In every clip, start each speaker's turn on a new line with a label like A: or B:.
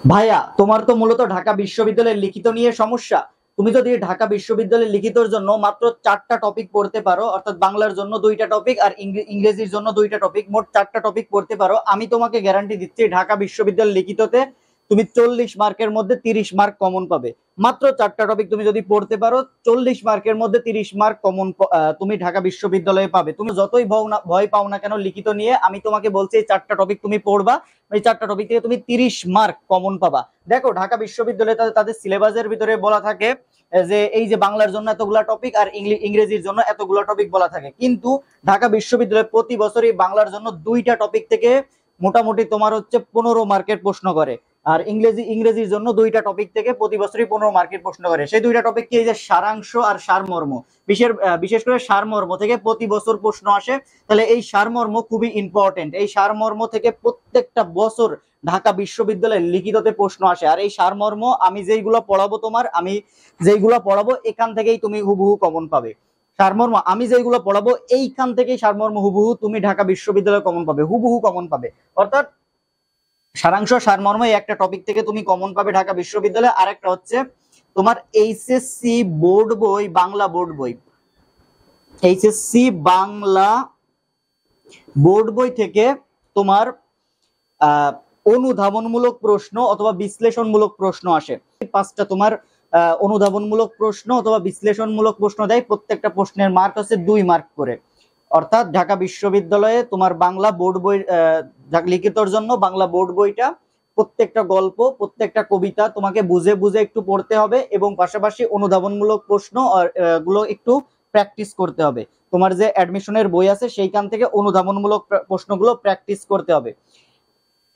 A: ভাইয়া, তোমার তো মূলত ঢাকা বিশ্ববিদ্যালয়ের লিখিত নিয়ে সমস্যা। তুমি যদি ঢাকা বিশ্ববিদ্যালয়ের লিখিতর জন্য মাত্র 4টা টপিক পড়তে পারো, অর্থাৎ বাংলার জন্য 2টা টপিক আর ইংরেজির জন্য 2টা টপিক, মোট 4টা টপিক পড়তে পারো, আমি তোমাকে গ্যারান্টি দিচ্ছি ঢাকা বিশ্ববিদ্যালয়ের লিখিততে তুমি 40 মার্কের মধ্যে 30 মার্ক কমন পাবে। মাত্র 4টা টপিক তুমি যদি পড়তে পারো, 40 মার্কের মধ্যে 30 মার্ক কমন তুমি ঢাকা বিশ্ববিদ্যালয়ে পাবে। তুমি যতই ভয় পাও না কেন লিখিত নিয়ে, আমি তোমাকে বলছি এই 4টা টপিক তুমি পড়বা, এই 4টা টপিক থেকে তুমি 30 মার্ক কমন পাবা। দেখো, ঢাকা বিশ্ববিদ্যালয়ে তাদের সিলেবাসের ভিতরে বলা থাকে যে এই যে বাংলার জন্য এতগুলা টপিক আর ইংরেজির জন্য এতগুলা টপিক বলা থাকে, কিন্তু ঢাকা বিশ্ববিদ্যালয়ে প্রতি বছরই বাংলার জন্য 2টা টপিক থেকে মোটামুটি তোমার হচ্ছে 15 মার্কের প্রশ্ন করে, আর ইংরেজির জন্য 2টা টপিক থেকে প্রতি বছরই 15 মার্কের প্রশ্ন করে। সেই 2টা টপিক কি, এই যে সারাংশ আর সারমর্ম। বিশেষ করে সারমর্ম থেকে প্রতি বছর প্রশ্ন আসে। তাহলে এই সারমর্ম খুবই ইম্পর্টেন্ট। এই সারমর্ম থেকে প্রত্যেকটা বছর ঢাকা বিশ্ববিদ্যালয়ের লিখিততে প্রশ্ন আসে। আর এই সারমর্ম আমি যেইগুলো পড়াবো এখান থেকেই তুমি হুবহু কমন পাবে। সারমর্ম আমি যেইগুলো পড়াবো এইখান থেকেই সারমর্ম হুবহু তুমি ঢাকা বিশ্ববিদ্যালয়ে কমন পাবে, হুবহু কমন পাবে। অর্থাৎ সারাংশ সারমর্ম এই একটা টপিক থেকে তুমি কমন পাবে ঢাকা বিশ্ববিদ্যালয়ে। আরেকটা হচ্ছে তোমার এইচএসসি বোর্ড বই, বাংলা বোর্ড বই, এইচএসসি বাংলা বোর্ড বই থেকে তোমার অনুধাবনমূলক প্রশ্ন অথবা বিশ্লেষণমূলক প্রশ্ন আসে। 5টা তোমার অনুধাবনমূলক প্রশ্ন অথবা বিশ্লেষণমূলক প্রশ্ন দেয়, প্রত্যেকটা প্রশ্নের মার্ক হচ্ছে 2 মার্ক করে। অর্থাৎ ঢাকা বিশ্ববিদ্যালয়ে তোমার বাংলা বোর্ড বই লিখিতর জন্য বাংলা বোর্ড বইটা প্রত্যেকটা গল্প, প্রত্যেকটা কবিতা তোমাকে বুঝে বুঝে একটু পড়তে হবে, এবং পাশাপাশি অনুধাবনমূলক প্রশ্ন গুলো একটু প্র্যাকটিস করতে হবে। তোমার যে অ্যাডমিশনের বই আছে সেইখান থেকে অনুধাবনমূলক প্রশ্নগুলো প্র্যাকটিস করতে হবে।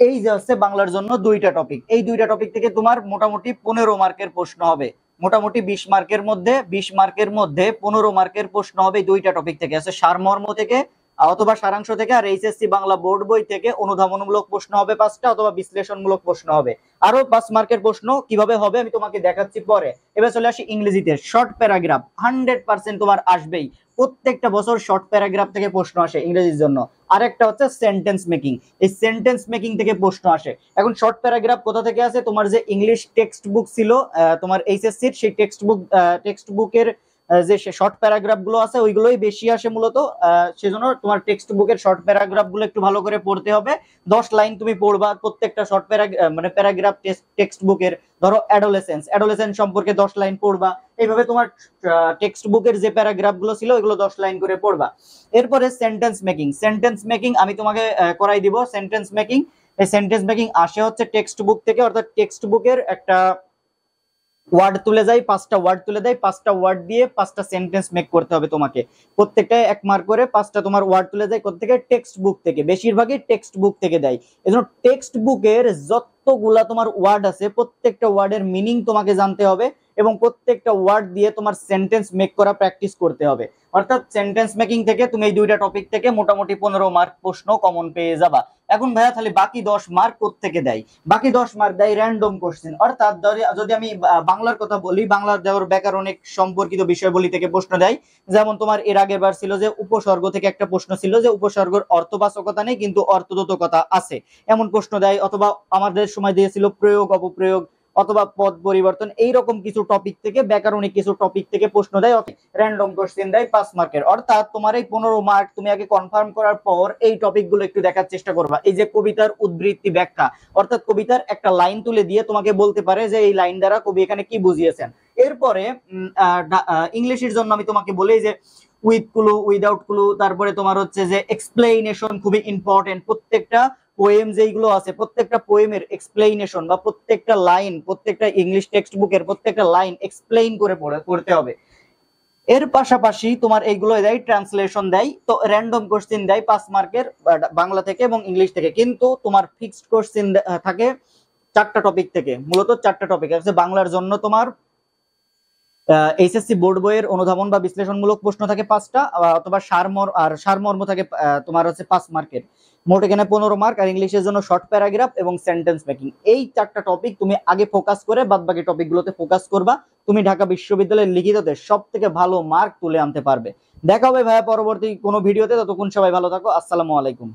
A: এই যে হচ্ছে বাংলার জন্য 2টা টপিক, এই 2টা টপিক থেকে তোমার মোটামুটি 15 মার্কের প্রশ্ন হবে। মোটামুটি 20 মার্কের মধ্যে 15 মার্কের প্রশ্ন হবে 2টা টপিক থেকে, আছে সারমর্ম থেকে অথবা সারাংশ থেকে, আর এইচএসসি বাংলা বোর্ড বই থেকে অনুধাবনমূলক প্রশ্ন হবে 5টা অথবা বিশ্লেষণমূলক প্রশ্ন হবে আরো 5 মার্কের প্রশ্ন। কিভাবে হবে আমি তোমাকে দেখাচ্ছি পরে। এবার চলে আসি ইংরেজিতে। শর্ট প্যারাগ্রাফ 100% তোমার আসবেই, প্রত্যেকটা বছর শর্ট প্যারাগ্রাফ থেকে প্রশ্ন আসে ইংরেজির জন্য। আরেকটা হচ্ছে সেন্টেন্স মেকিং, এই সেন্টেন্স মেকিং থেকে প্রশ্ন আসে। এখন শর্ট প্যারাগ্রাফ কোথা থেকে আসে, তোমার যে ইংলিশ টেক্সট বুক ছিল তোমার এইচএসসির, সেই টেক্সট বুকের যে শর্ট প্যারাগ্রাফ গুলো আছে ওইগুলোই বেশি আসে মূলত। সেজন্য তোমার টেক্সট বুকের শর্ট প্যারাগ্রাফ গুলো একটু ভালো করে পড়তে হবে। 10 লাইন তুমি পড়বা প্রত্যেকটা শর্ট প্যারাগ্রাফ টেক্সট বুকের। ধরো অ্যাডোলেসেন্স সম্পর্কে 10 লাইন পড়বা। এইভাবে তোমার টেক্সট বুকের যে প্যারাগ্রাফ গুলো ছিল ওইগুলো 10 লাইন করে পড়বা। এরপরে সেন্টেন্স মেকিং আমি তোমাকে করাই দিব। সেন্টেন্স মেকিং, এই সেন্টেন্স মেকিং আসে হচ্ছে টেক্সট বুক থেকে, অর্থাৎ টেক্সট বুকের একটা ওয়ার্ড তুলে যায়, 5টা ওয়ার্ড তুলে দেয়, 5টা ওয়ার্ড দিয়ে 5টা সেন্টেন্স মেক করতে হবে তোমাকে। প্রত্যেকটায় 1 মার্ক করে 5টা তোমার ওয়ার্ড তুলে দেয় কোত্থেকে, টেক্সট বুক থেকে, বেশিরভাগই টেক্সট বুক থেকে দেয়। এজন্য টেক্সট বুকের যতগুলা তোমার ওয়ার্ড আছে প্রত্যেকটা ওয়ার্ডের মিনিং তোমাকে জানতে হবে, এবং প্রত্যেকটা ওয়ার্ড দিয়ে তোমার সেন্টেন্স মেক করা প্র্যাকটিস করতে হবে। অর্থাৎ সেন্টেন্স মেকিং থেকে তুমি এই 2টা টপিক থেকে মোটামুটি 15 মার্ক প্রশ্ন কমন পেয়ে যাবা। এখন ভাইয়া তাহলে বাকি 10 মার্ক কোত্থেকে দেয়? বাকি 10 মার্ক দেয় র্যান্ডম কোশ্চেন। অর্থাৎ যদি আমি বাংলার কথা বলি, বাংলার দেওয়ার ব্যাকরণিক সম্পর্কিত বিষয়বলী থেকে প্রশ্ন দেয়। যেমন তোমার এর আগের বার ছিল যে উপসর্গ থেকে একটা প্রশ্ন ছিল যে উপসর্গের অর্থবাচকতা নেই কিন্তু অর্থবোধকতা আছে, এমন প্রশ্ন দেয়। অথবা আমাদের সময় দিয়েছিল প্রয়োগ অপপ্রয়োগ অথবা পদ পরিবর্তন, এইরকম কিছু টপিক থেকে, ব্যাকরণিক কিছু টপিক থেকে প্রশ্ন দেয়, র্যান্ডম কোশ্চেন দেয় 5 মার্কের। অর্থাৎ তোমার এই 15 মার্ক তুমি আগে কনফার্ম করার পর এই টপিক গুলো একটু দেখার চেষ্টা করবা। এই যে কবিতার উদ্ধৃতি ব্যাখ্যা, অর্থাৎ কবিতার একটা লাইন তুলে দিয়ে তোমাকে বলতে পারে যে এই লাইন দ্বারা কবি এখানে কি বুঝিয়েছেন। এরপরে ইংলিশের জন্য আমি তোমাকে বলি যে উইথ ক্লু, উইদাউট ক্লু, তারপরে তোমার হচ্ছে যে এক্সপ্লেইনেশন খুবই ইম্পর্টেন্ট। প্রত্যেকটা পোয়েম যেগুলো আছে প্রত্যেকটা পোয়েমের এক্সপ্লেইনেশন বা প্রত্যেকটা লাইন, প্রত্যেকটা ইংলিশ টেক্সট বুকের প্রত্যেকটা লাইন এক্সপ্লেইন করে পড়তে হবে। এর পাশাপাশি তোমার এইগুলো দেয়, ট্রান্সলেশন দেয়, তো র্যান্ডম কোশ্চেন দেয় 5 মার্কের বাংলা থেকে এবং ইংলিশ থেকে। কিন্তু তোমার ফিক্সড কোশ্চেন থাকে 4টা টপিক থেকে, মূলত 4টা টপিক আছে বাংলার জন্য। তোমার এইচএসসি বোর্ড বইয়ের অনুধাবন বা বিশ্লেষণমূলক প্রশ্ন থাকে 5টা, অথবা সারমর্ম থাকে তোমার হচ্ছে 5 মার্কের। মোট এখানে 15 মার্ক। আর ইংলিশের জন্য শর্ট প্যারাগ্রাফ এবং সেন্টেন্স মেকিং, এই 4টা টপিক তুমি আগে ফোকাস করে বাদবাকি টপিকগুলোতে ফোকাস করবা। তুমি ঢাকা বিশ্ববিদ্যালয়ের লিখিততে সব থেকে ভালো মার্ক তুলে আনতে পারবে। দেখা হবে ভাইয়া পরবর্তী কোনো ভিডিওতে। ততক্ষণ সবাই ভালো থাকো। আসসালামু আলাইকুম।